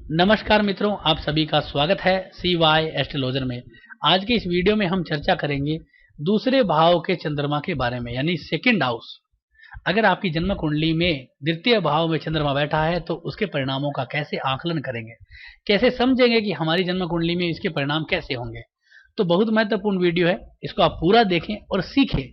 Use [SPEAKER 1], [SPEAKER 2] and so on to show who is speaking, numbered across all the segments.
[SPEAKER 1] नमस्कार मित्रों, आप सभी का स्वागत है CY एस्ट्रोलॉजर में। आज के इस वीडियो में हम चर्चा करेंगे दूसरे भाव के चंद्रमा के बारे में, यानी सेकंड हाउस। अगर आपकी जन्म कुंडली में द्वितीय भाव में चंद्रमा बैठा है तो उसके परिणामों का कैसे आकलन करेंगे, कैसे समझेंगे कि हमारी जन्म कुंडली में इसके परिणाम कैसे होंगे। तो बहुत महत्वपूर्ण वीडियो है, इसको आप पूरा देखें और सीखें।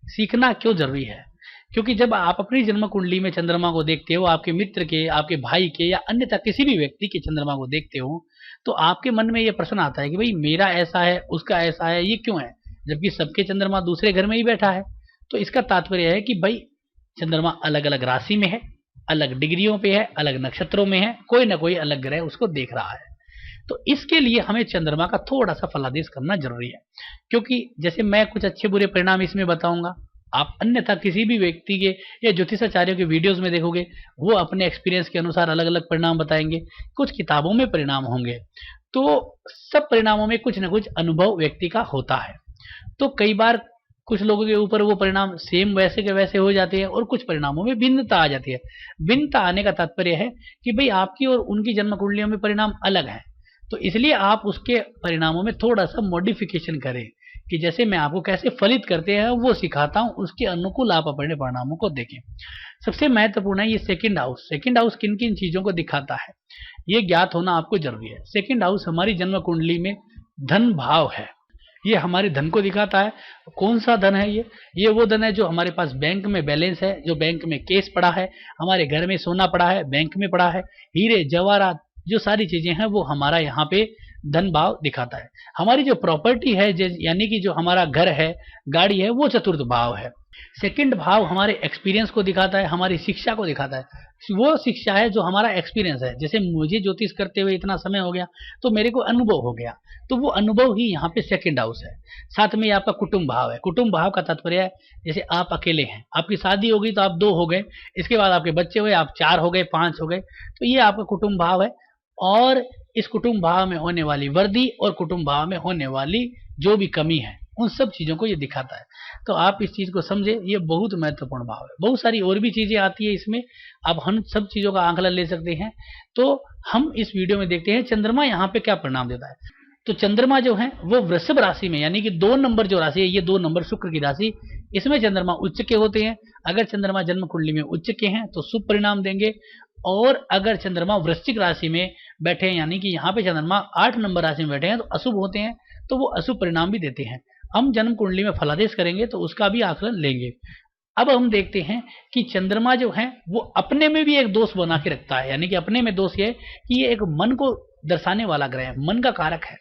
[SPEAKER 1] सीखना क्यों जरूरी है? क्योंकि जब आप अपनी जन्म कुंडली में चंद्रमा को देखते हो, आपके मित्र के, आपके भाई के या अन्यथा किसी भी व्यक्ति के चंद्रमा को देखते हो, तो आपके मन में ये प्रश्न आता है कि भाई मेरा ऐसा है, उसका ऐसा है, ये क्यों है, जबकि सबके चंद्रमा दूसरे घर में ही बैठा है। तो इसका तात्पर्य है कि भाई चंद्रमा अलग अलग राशि में है, अलग डिग्रियों पे है, अलग नक्षत्रों में है, कोई ना कोई अलग ग्रह उसको देख रहा है। तो इसके लिए हमें चंद्रमा का थोड़ा सा फलादेश करना जरूरी है, क्योंकि जैसे मैं कुछ अच्छे बुरे परिणाम इसमें बताऊंगा, आप अन्यथा किसी भी व्यक्ति के या ज्योतिषाचार्यों के वीडियोस में देखोगे, वो अपने एक्सपीरियंस के अनुसार अलग अलग परिणाम बताएंगे। कुछ किताबों में परिणाम होंगे, तो सब परिणामों में कुछ ना कुछ अनुभव व्यक्ति का होता है। तो कई बार कुछ लोगों के ऊपर वो परिणाम सेम वैसे के वैसे हो जाते हैं और कुछ परिणामों में भिन्नता आ जाती है। भिन्नता आने का तात्पर्य है कि भाई आपकी और उनकी जन्म कुंडलियों में परिणाम अलग है, तो इसलिए आप उसके परिणामों में थोड़ा सा मॉडिफिकेशन करें कि जैसे मैं आपको कैसे फलित करते हैं वो सिखाता हूं, उसके अनुकूल आप अपने परिणामों को देखें। सबसे महत्वपूर्ण है ये सेकंड हाउस। सेकंड हाउस किन किन चीजों को दिखाता है, ये ज्ञात होना आपको जरूरी है। सेकंड हाउस हमारी जन्म कुंडली में धन भाव है, ये हमारे धन को दिखाता है। कौन सा धन है ये वो धन है जो हमारे पास बैंक में बैलेंस है, जो बैंक में कैश पड़ा है, हमारे घर में सोना पड़ा है, बैंक में पड़ा है, हीरे जवाहरात, जो सारी चीजें हैं वो हमारा यहाँ पे धन भाव दिखाता है। हमारी जो प्रॉपर्टी है, यानी कि जो हमारा घर है, गाड़ी है, वो चतुर्थ भाव है। सेकंड भाव हमारे एक्सपीरियंस को दिखाता है, हमारी शिक्षा को दिखाता है। वो शिक्षा है जो हमारा एक्सपीरियंस है। जैसे मुझे ज्योतिष करते हुए इतना समय हो गया तो मेरे को अनुभव हो गया, तो वो अनुभव ही यहाँ पे सेकंड हाउस है। साथ में आपका कुटुंब भाव है। कुटुंब भाव का तात्पर्य है जैसे आप अकेले हैं, आपकी शादी हो गई तो आप 2 हो गए, इसके बाद आपके बच्चे हुए, आप 4 हो गए, 5 हो गए, तो ये आपका कुटुंब भाव है। और इस कुटुंब भाव में होने वाली वृद्धि और कुटुंब भाव में होने वाली जो भी कमी है, उन सब चीजों को ये दिखाता है। तो आप इस चीज को समझे, ये बहुत महत्वपूर्ण भाव है। बहुत सारी और भी चीजें आती है इसमें, अब हम सब चीजों का आंकलन ले सकते हैं। तो हम इस वीडियो में देखते हैं चंद्रमा यहाँ पे क्या परिणाम देता है। तो चंद्रमा जो है वो वृषभ राशि में, यानी कि 2 नंबर जो राशि है, ये 2 नंबर शुक्र की राशि, इसमें चंद्रमा उच्च के होते हैं। अगर चंद्रमा जन्म कुंडली में उच्च के हैं तो शुभ परिणाम देंगे, और अगर चंद्रमा वृश्चिक राशि में बैठे हैं, यानी कि यहाँ पे चंद्रमा 8 नंबर राशि में बैठे हैं, तो अशुभ होते हैं, तो वो अशुभ परिणाम भी देते हैं। हम जन्म कुंडली में फलादेश करेंगे तो उसका भी आकलन लेंगे। अब हम देखते हैं कि चंद्रमा जो है वो अपने में भी एक दोष बना के रखता है, यानी कि अपने में दोष ये कि ये एक मन को दर्शाने वाला ग्रह है, मन का कारक है।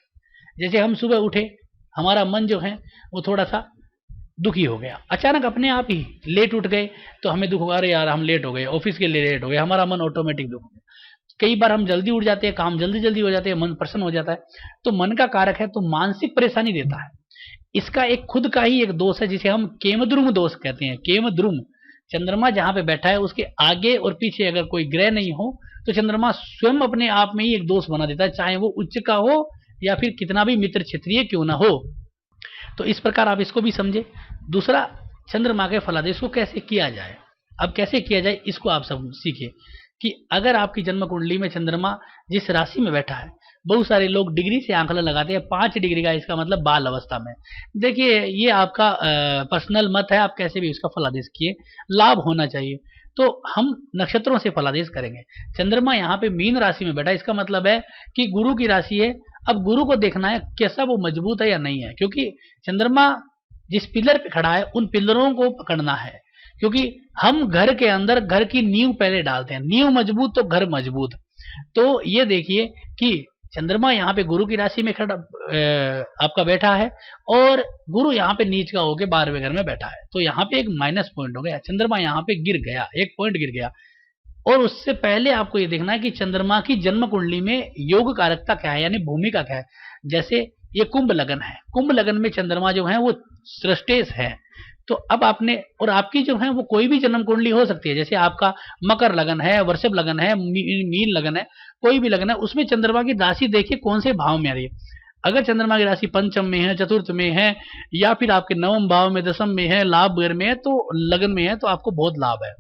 [SPEAKER 1] जैसे हम सुबह उठे, हमारा मन जो है वो थोड़ा सा दुखी हो गया, अचानक अपने आप ही लेट उठ गए तो हमें दुख होगा, अरे यार हम लेट हो गए, ऑफिस के लिए लेट हो गए, हमारा मन ऑटोमेटिक दुख हो गया। कई बार हम जल्दी उठ जाते हैं, काम जल्दी जल्दी हो जाते हैं, मन प्रसन्न हो जाता है, तो मन का कारक है, तो मानसिक परेशानी देता है। इसका एक खुद का ही एक दोष है जिसे हम केमद्रुम दोष कहते हैं। केमद्रुम, चंद्रमा जहां पे बैठा है उसके आगे और पीछे अगर कोई ग्रह नहीं हो तो चंद्रमा स्वयं अपने आप में ही एक दोष बना देता है, चाहे वो उच्च का हो या फिर कितना भी मित्र क्षेत्रीय क्यों ना हो। तो इस प्रकार आप इसको भी समझे। दूसरा, चंद्रमा के फलादेश को कैसे किया जाए। अब कैसे किया जाए इसको आप सब सीखिए कि अगर आपकी जन्म कुंडली में चंद्रमा जिस राशि में बैठा है, बहुत सारे लोग डिग्री से आंकलन लगाते हैं, 5 डिग्री का, इसका मतलब बाल अवस्था में। देखिए ये आपका पर्सनल मत है, आप कैसे भी उसका फलादेश किए, लाभ होना चाहिए। तो हम नक्षत्रों से फलादेश करेंगे। चंद्रमा यहाँ पे मीन राशि में बैठा है, इसका मतलब है कि गुरु की राशि है। अब गुरु को देखना है कैसा वो मजबूत है या नहीं है, क्योंकि चंद्रमा जिस पिलर पे खड़ा है उन पिलरों को पकड़ना है, क्योंकि हम घर के अंदर घर की नींव पहले डालते हैं, नींव मजबूत तो घर मजबूत। तो ये देखिए कि चंद्रमा यहाँ पे गुरु की राशि में खड़ा आपका बैठा है, और गुरु यहाँ पे नीच का होकर 12वें घर में बैठा है, तो यहाँ पे एक माइनस पॉइंट हो गया, चंद्रमा यहाँ पे गिर गया, एक पॉइंट गिर गया। और उससे पहले आपको ये देखना है कि चंद्रमा की जन्म कुंडली में योग कारकता क्या है, यानी भूमिका क्या है। जैसे ये कुंभ लगन है, कुंभ लगन में चंद्रमा जो है वो सृष्टेश है। तो अब आपने, और आपकी जो है वो कोई भी जन्म कुंडली हो सकती है, जैसे आपका मकर लगन है, वृषभ लगन है, मीन लगन है, कोई भी लगन है, उसमें चंद्रमा की राशि देखिए कौन से भाव में आ रही है। अगर चंद्रमा की राशि पंचम में है, चतुर्थ में है, या फिर आपके नवम भाव में, दशम में है, लाभ घर में है, तो लगन में है, तो आपको बहुत लाभ है।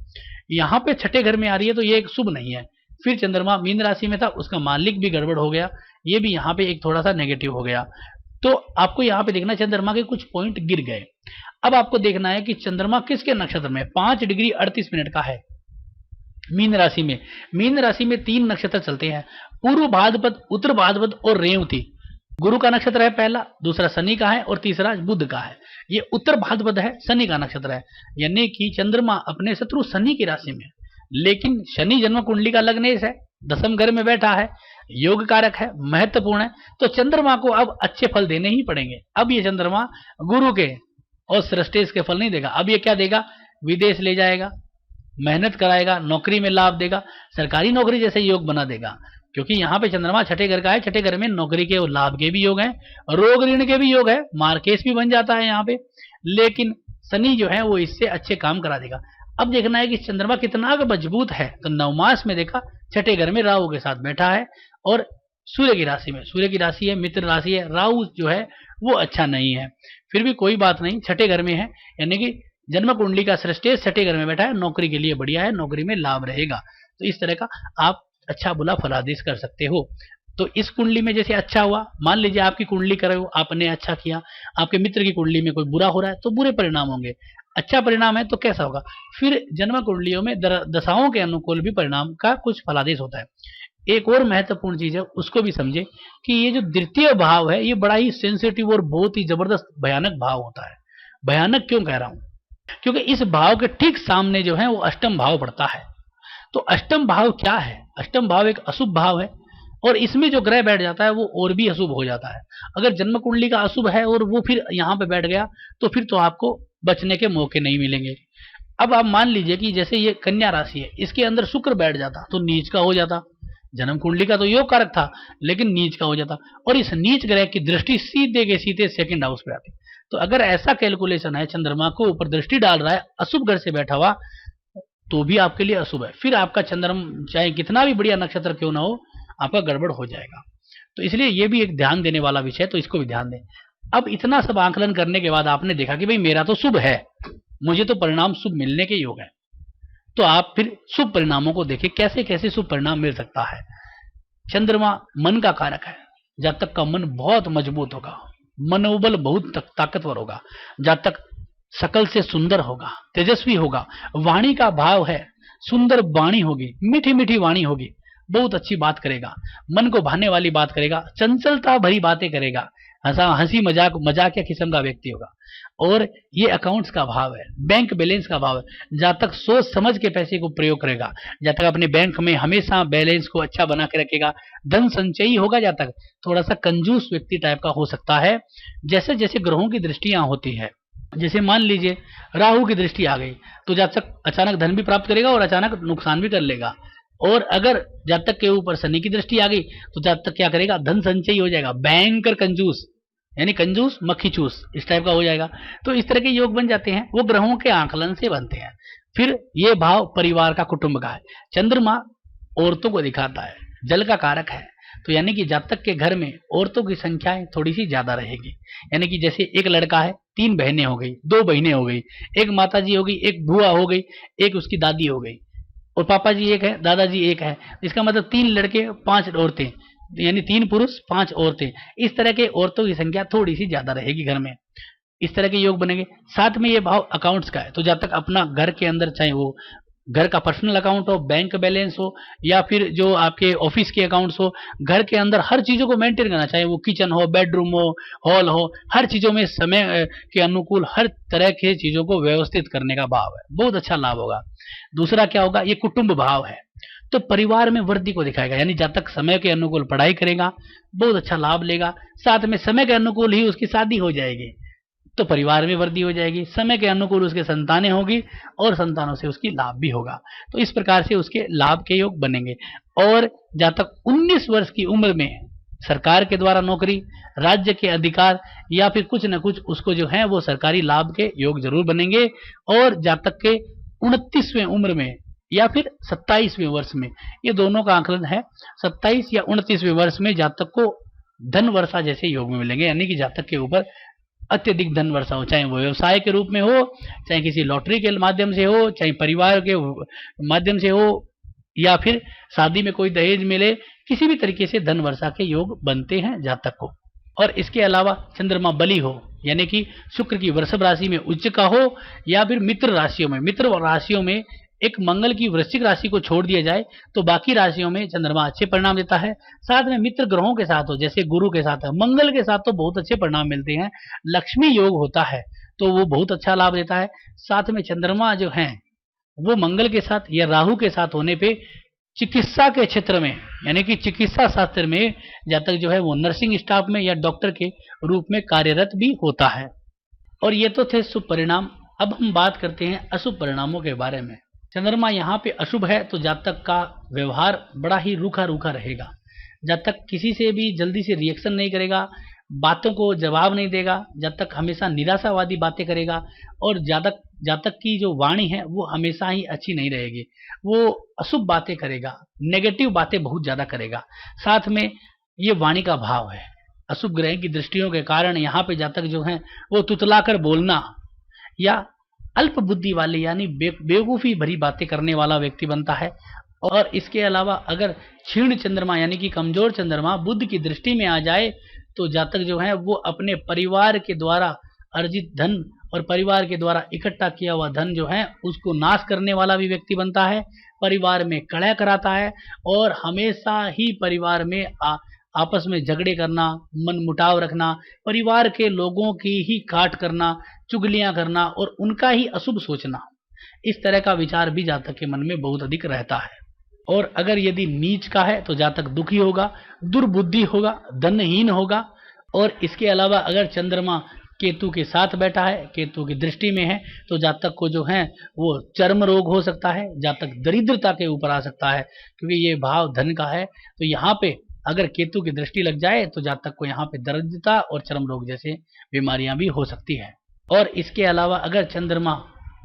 [SPEAKER 1] यहाँ पे छठे घर में आ रही है तो ये एक शुभ नहीं है। फिर चंद्रमा मीन राशि में था, उसका मालिक भी गड़बड़ हो गया, ये भी यहाँ पे एक थोड़ा सा नेगेटिव हो गया। तो आपको यहाँ पे देखना चंद्रमा के कुछ पॉइंट गिर गए। अब आपको देखना है कि चंद्रमा किसके नक्षत्र में, 5 डिग्री 38 मिनट का है मीन राशि में। मीन राशि में 3 नक्षत्र चलते हैं, पूर्व भाद्रपद, उत्तर भाद्रपद और रेवती। गुरु का नक्षत्र है पहला, दूसरा शनि का है और तीसरा बुध का है। ये उत्तर भाद्रपद है, शनि का नक्षत्र है, यानी कि चंद्रमा अपने शत्रु शनि की राशि में। लेकिन शनि जन्म कुंडली का लग्नेश है, दसम घर में बैठा है, योग कारक है, महत्वपूर्ण है, तो चंद्रमा को अब अच्छे फल देने ही पड़ेंगे। अब ये चंद्रमा गुरु के और सृष्टेश के फल नहीं देगा। अब ये क्या देगा, विदेश ले जाएगा, मेहनत कराएगा, नौकरी में लाभ देगा, सरकारी नौकरी जैसे योग बना देगा, क्योंकि यहाँ पे चंद्रमा छठे घर का है। छठे घर में नौकरी के और लाभ के भी योग हैं, रोग ऋण के भी योग है, मार्केस भी बन जाता है यहाँ पे। लेकिन शनि जो है वो इससे अच्छे काम करा देगा। अब देखना है कि चंद्रमा कितना मजबूत है, तो नवमास में देखा छठे घर में राहु के साथ बैठा है और सूर्य की राशि में, सूर्य की राशि है मित्र राशि है, राहु जो है वो अच्छा नहीं है, फिर भी कोई बात नहीं, छठे घर में है, यानी कि जन्म कुंडली का सृष्टि छठे घर में बैठा है, नौकरी के लिए बढ़िया है, नौकरी में लाभ रहेगा। तो इस तरह का आप अच्छा बुला फलादेश कर सकते हो। तो इस कुंडली में जैसे अच्छा हुआ, मान लीजिए आपकी कुंडली करे हो, आपने अच्छा किया, आपके मित्र की कुंडली में कोई बुरा हो रहा है तो बुरे परिणाम होंगे, अच्छा परिणाम है तो कैसा होगा। फिर जन्म कुंडलियों में दशाओं के अनुकूल भी परिणाम का कुछ फलादेश होता है। एक और महत्वपूर्ण चीज है, उसको भी समझे कि ये जो द्वितीय भाव है ये बड़ा ही सेंसिटिव और बहुत ही जबरदस्त भयानक भाव होता है। भयानक क्यों कह रहा हूं, क्योंकि इस भाव के ठीक सामने जो है वो अष्टम भाव पड़ता है। तो अष्टम भाव क्या है, अष्टम भाव एक अशुभ भाव है और इसमें जो ग्रह बैठ जाता है वो और भी अशुभ हो जाता है। अगर जन्म कुंडली का अशुभ है और वो फिर यहाँ पे बैठ गया तो फिर तो आपको बचने के मौके नहीं मिलेंगे। अब आप मान लीजिए कि जैसे ये कन्या राशि है, इसके अंदर शुक्र बैठ जाता तो नीच का हो जाता, जन्म कुंडली का तो योग कारक था लेकिन नीच का हो जाता, और इस नीच ग्रह की दृष्टि सीधे के सीधे सेकंड हाउस पे आती। तो अगर ऐसा कैलकुलेशन है, चंद्रमा को ऊपर दृष्टि डाल रहा है अशुभ घर से बैठा हुआ, तो भी आपके लिए अशुभ है। फिर आपका चंद्रमा चाहे कितना भी बढ़िया नक्षत्र क्यों ना हो, आपका गड़बड़ हो जाएगा। तो इसलिए ये भी एक ध्यान देने वाला विषय है, तो इसको भी ध्यान दें। अब इतना सब आकलन करने के बाद आपने देखा कि भाई मेरा तो शुभ है, मुझे तो परिणाम शुभ मिलने के योग है, तो आप फिर शुभ परिणामों को देखें, कैसे कैसे शुभ परिणाम मिल सकता है। चंद्रमा मन का कारक है, जब तक का मन बहुत मजबूत होगा, मनोबल बहुत ताकतवर होगा, जब तक सकल से सुंदर होगा, तेजस्वी होगा, वाणी का भाव है, सुंदर वाणी होगी, मीठी मीठी वाणी होगी, बहुत अच्छी बात करेगा, मन को भाने वाली बात करेगा, चंचलता भरी बातें करेगा, हंसी मजाक मजाकिया किस्म का व्यक्ति होगा। और ये अकाउंट्स का भाव है, बैंक बैलेंस का भाव है, जब तक सोच समझ के पैसे को प्रयोग करेगा, जब तक अपने बैंक में हमेशा बैलेंस को अच्छा बना के रखेगा, धन संचयी होगा, जब तक थोड़ा सा कंजूस व्यक्ति टाइप का हो सकता है। जैसे जैसे ग्रहों की दृष्टियां होती है, जैसे मान लीजिए राहु की दृष्टि आ गई तो जब तक अचानक धन भी प्राप्त करेगा और अचानक नुकसान भी कर लेगा, और अगर जब तक के ऊपर शनि की दृष्टि आ गई तो जब तक क्या करेगा, धन संचय हो जाएगा, बैंकर कंजूस, यानी कंजूस मक्खी चूस इस टाइप का हो जाएगा। तो इस तरह के योग बन जाते हैं, वो ग्रहों के आकलन से बनते हैं। फिर ये भाव परिवार का, कुटुंब का है। चंद्रमा औरतों को दिखाता है, जल का कारक है, तो यानी कि जब तक के घर में औरतों की संख्याएं थोड़ी सी ज्यादा रहेगी, यानी कि जैसे एक लड़का है, 3 बहनें हो गई, 2 बहनें हो गई, एक माताजी हो गई, एक बुआ हो गई, एक उसकी दादी हो गई, और पापा जी एक है, दादाजी एक है, इसका मतलब 3 लड़के 5 औरतें, यानी 3 पुरुष 5 औरतें। इस तरह के औरतों की संख्या थोड़ी सी ज्यादा रहेगी घर में, इस तरह के योग बनेंगे। साथ में ये भाव अकाउंट्स का है, तो जब तक अपना घर के अंदर चाहे वो घर का पर्सनल अकाउंट हो, बैंक बैलेंस हो, या फिर जो आपके ऑफिस के अकाउंट्स हो, घर के अंदर हर चीजों को मेंटेन करना, चाहे वो किचन हो, बेडरूम हो, हॉल हो, हर चीजों में समय के अनुकूल हर तरह के चीजों को व्यवस्थित करने का भाव है, बहुत अच्छा लाभ होगा। दूसरा क्या होगा, ये कुटुंब भाव है, तो परिवार में वृद्धि को दिखाएगा, यानी जब तक समय के अनुकूल पढ़ाई करेगा बहुत अच्छा लाभ लेगा, साथ में समय के अनुकूल ही उसकी शादी हो जाएगी तो परिवार में वृद्धि हो जाएगी, समय के अनुकूल उसके संतानें होगी और संतानों से उसकी लाभ भी होगा। तो इस प्रकार से उसके लाभ के योग बनेंगे। और जब तक 19 वर्ष की उम्र में सरकार के द्वारा नौकरी, राज्य के अधिकार, या फिर कुछ न कुछ उसको जो है वो सरकारी लाभ के योग जरूर बनेंगे। और जब तक के 29वें उम्र में या फिर 27वें वर्ष में, ये दोनों का आकलन है, 27 या 29वें वर्ष में जातक को धन वर्षा जैसे योग में मिलेंगे, यानी कि जातक के ऊपर अत्यधिक धन वर्षा हो, चाहे वो व्यवसाय के रूप में हो, चाहे किसी लॉटरी के माध्यम से हो, चाहे परिवार के माध्यम से हो, या फिर शादी में कोई दहेज मिले, किसी भी तरीके से धन वर्षा के योग बनते हैं जातक को। और इसके अलावा चंद्रमा बली हो, यानी कि शुक्र की वृषभ राशि में उच्च का हो, या फिर मित्र राशियों में एक मंगल की वृश्चिक राशि को छोड़ दिया जाए तो बाकी राशियों में चंद्रमा अच्छे परिणाम देता है। साथ में मित्र ग्रहों के साथ हो, जैसे गुरु के साथ है, मंगल के साथ तो बहुत अच्छे परिणाम मिलते हैं। लक्ष्मी योग होता है तो वो बहुत अच्छा लाभ देता है। साथ में चंद्रमा जो है वो मंगल के साथ या राहु के साथ होने पे चिकित्सा के क्षेत्र में, यानी कि चिकित्सा शास्त्र में जातक जो है वो नर्सिंग स्टाफ में या डॉक्टर के रूप में कार्यरत भी होता है। और ये तो थे शुभ परिणाम। अब हम बात करते हैं अशुभ परिणामों के बारे में। चंद्रमा यहाँ पे अशुभ है तो जातक का व्यवहार बड़ा ही रूखा रूखा रहेगा। जातक किसी से भी जल्दी से रिएक्शन नहीं करेगा, बातों को जवाब नहीं देगा, जातक हमेशा निराशावादी बातें करेगा, और जातक की जो वाणी है वो हमेशा ही अच्छी नहीं रहेगी, वो अशुभ बातें करेगा, नेगेटिव बातें बहुत ज्यादा करेगा। साथ में ये वाणी का भाव है, अशुभ ग्रह की दृष्टियों के कारण यहाँ पे जातक जो है वो तुतलाकर बोलना या अल्प बुद्धि वाले यानी बेवकूफी भरी बातें करने वाला व्यक्ति बनता है। और इसके अलावा अगर क्षीण चंद्रमा यानी कि कमजोर चंद्रमा बुध की दृष्टि में आ जाए तो जातक जो है वो अपने परिवार के द्वारा अर्जित धन और परिवार के द्वारा इकट्ठा किया हुआ धन जो है उसको नाश करने वाला भी व्यक्ति बनता है। परिवार में कलह कराता है और हमेशा ही परिवार में आपस में झगड़े करना, मन मुटाव रखना, परिवार के लोगों की ही काट करना, चुगलियां करना और उनका ही अशुभ सोचना, इस तरह का विचार भी जातक के मन में बहुत अधिक रहता है। और अगर यदि नीच का है तो जातक दुखी होगा, दुर्बुद्धि होगा, धनहीन होगा। और इसके अलावा अगर चंद्रमा केतु के साथ बैठा है, केतु की दृष्टि में है, तो जातक को जो है वो चर्म रोग हो सकता है, जातक दरिद्रता के ऊपर आ सकता है, क्योंकि ये भाव धन का है। तो यहाँ पे अगर केतु की दृष्टि लग जाए तो जातक को यहाँ पे दरिद्रता और चर्म रोग जैसे बीमारियां भी हो सकती है। और इसके अलावा अगर चंद्रमा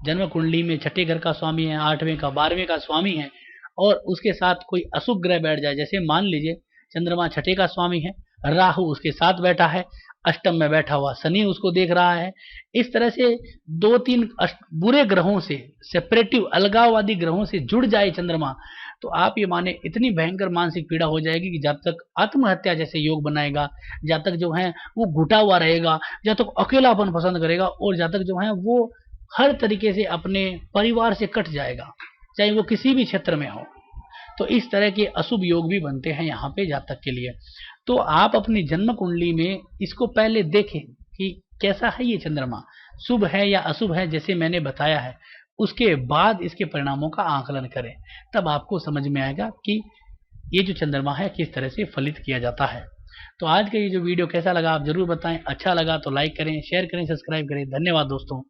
[SPEAKER 1] जन्म कुंडली में छठे घर का स्वामी है, 8वें का 12वें का स्वामी है, और उसके साथ कोई अशुभ ग्रह बैठ जाए, जैसे मान लीजिए चंद्रमा छठे का स्वामी है, राहु उसके साथ बैठा है, अष्टम में बैठा हुआ शनि उसको देख रहा है, इस तरह से 2-3 बुरे ग्रहों से, सेपरेटिव अलगाववादी ग्रहों से जुड़ जाए चंद्रमा, तो आप ये माने इतनी भयंकर मानसिक पीड़ा हो जाएगी कि जब तक आत्महत्या जैसे योग बनाएगा, जब तक जो है वो घुटा हुआ रहेगा, जब तक अकेलापन पसंद करेगा, और जब तक जो है वो हर तरीके से अपने परिवार से कट जाएगा, चाहे वो किसी भी क्षेत्र में हो। तो इस तरह के अशुभ योग भी बनते हैं यहाँ पे जातक के लिए। तो आप अपनी जन्म कुंडली में इसको पहले देखें कि कैसा है ये चंद्रमा, शुभ है या अशुभ है, जैसे मैंने बताया है। उसके बाद इसके परिणामों का आकलन करें, तब आपको समझ में आएगा कि ये जो चंद्रमा है किस तरह से फलित किया जाता है। तो आज का ये जो वीडियो कैसा लगा आप जरूर बताएं। अच्छा लगा तो लाइक करें, शेयर करें, सब्सक्राइब करें। धन्यवाद दोस्तों।